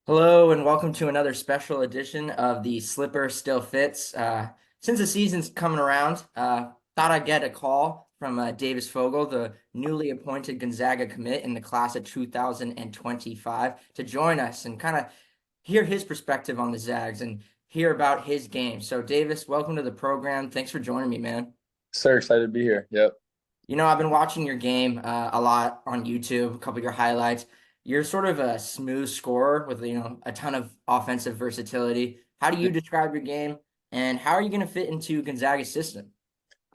Hello and welcome to another special edition of the Slipper Still Fits. Since the season's coming around, thought I'd get a call from Davis Fogle, the newly appointed Gonzaga commit in the class of 2025, to join us and kind of hear his perspective on the Zags and hear about his game. So, Davis, welcome to the program. Thanks for joining me, man. Sir, excited to be here. Yep. I've been watching your game a lot on YouTube, a couple of your highlights. You're sort of a smooth scorer with, a ton of offensive versatility. How do you describe your game, and how are you going to fit into Gonzaga's system?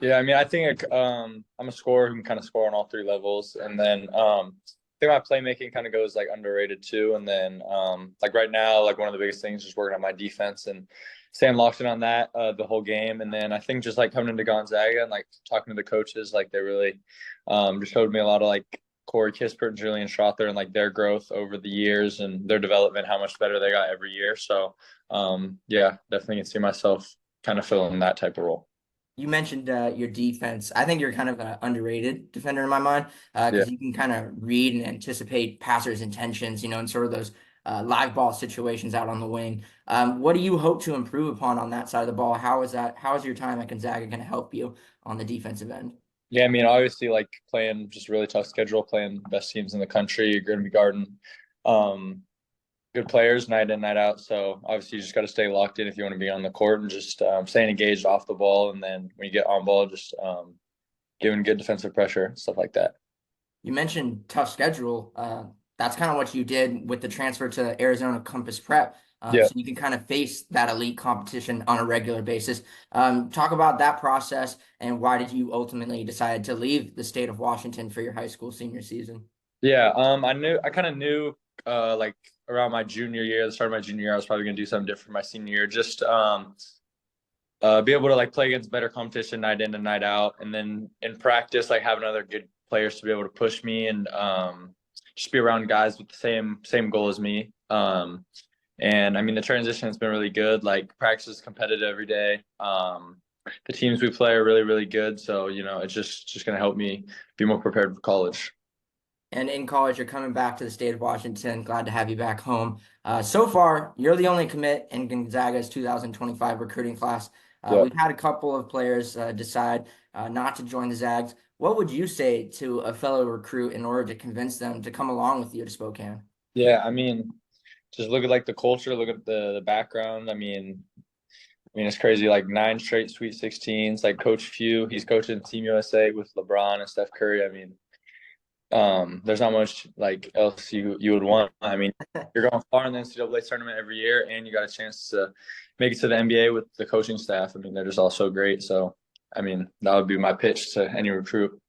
Yeah, I mean, I think I'm a scorer who can kind of score on all three levels, and then I think my playmaking kind of goes like underrated too. And then like right now, like one of the biggest things is working on my defense and staying locked in on that the whole game. And then I think just like coming into Gonzaga and like talking to the coaches, like they really just showed me a lot of like Corey Kispert and Julian Strother and like their growth over the years and their development, how much better they got every year. So yeah, definitely can see myself kind of filling that type of role. You mentioned your defense. I think you're kind of an underrated defender in my mind Yeah. because you can kind of read and anticipate passers' intentions, and sort of those live ball situations out on the wing. What do you hope to improve upon on that side of the ball? How is that? How is your time at Gonzaga going to help you on the defensive end? Yeah, I mean, obviously, like playing just really tough schedule, playing the best teams in the country, you're going to be guarding um, good players night in, night out. So obviously, you just got to stay locked in if you want to be on the court and just staying engaged off the ball. And then when you get on ball, just giving good defensive pressure, stuff like that. You mentioned tough schedule. That's kind of what you did with the transfer to Arizona Compass Prep. Yeah. So you can kind of face that elite competition on a regular basis. Talk about that process and why did you ultimately decide to leave the state of Washington for your high school senior season? Yeah. I kind of knew, like around my junior year, the start of my junior year, I was probably going to do something different for my senior year. Just, be able to like play against better competition night in and night out, and then in practice like having other good players to be able to push me and just be around guys with the same goal as me. And I mean the transition has been really good. Like practice is competitive every day. The teams we play are really good, so it's just going to help me be more prepared for college. And in college, you're coming back to the state of Washington. Glad to have you back home. So far, you're the only commit in Gonzaga's 2025 recruiting class. Yeah. We've had a couple of players decide not to join the Zags. What would you say to a fellow recruit in order to convince them to come along with you to Spokane? Yeah, I mean, just look at like the culture, look at the background. I mean, it's crazy. Like nine straight Sweet 16s. Like Coach Few, he's coaching Team USA with LeBron and Steph Curry. I mean, there's not much like else you would want. I mean, you're going far in the NCAA tournament every year, and you got a chance to make it to the NBA with the coaching staff. I mean, they're just all so great. So, I mean, that would be my pitch to any recruit.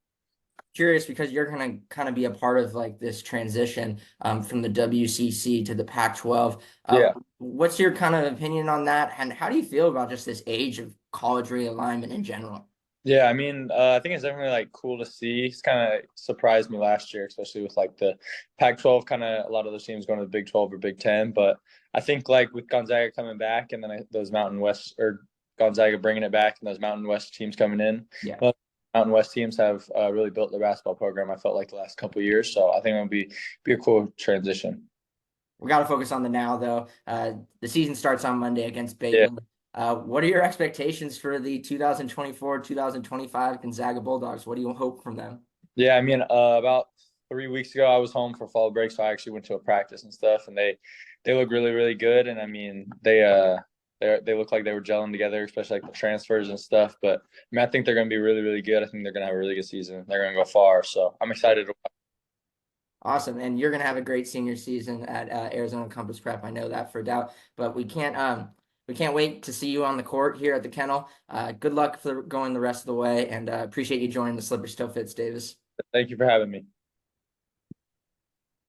Curious because you're going to kind of be a part of like this transition from the WCC to the Pac-12. Yeah. What's your kind of opinion on that? And how do you feel about just this age of college realignment in general? Yeah, I mean, I think it's definitely like cool to see. It's kind of surprised me last year, especially with like the Pac-12, kind of a lot of those teams going to the Big 12 or Big 10. But I think like with Gonzaga coming back and then those Mountain West or Gonzaga bringing it back and those Mountain West teams coming in, Yeah. well, Mountain West teams have really built their basketball program. I felt like the last couple of years, so I think it'll be a cool transition. We got to focus on the now, though. The season starts on Monday against Yeah. Baylor. What are your expectations for the 2024-2025 Gonzaga Bulldogs? What do you hope from them? Yeah, I mean, about 3 weeks ago, I was home for fall break, so I actually went to a practice and stuff, and they look really good, and I mean, they look like they were gelling together, especially like the transfers and stuff. But I mean, I think they're going to be really good. I think they're going to have a really good season. They're going to go far, so I'm excited. Awesome, and you're gonna have a great senior season at Arizona Compass Prep. I know that for a doubt. But we can't wait to see you on the court here at the kennel. Good luck for going the rest of the way, and appreciate you joining the Slipper Still Fits, Davis. Thank you for having me.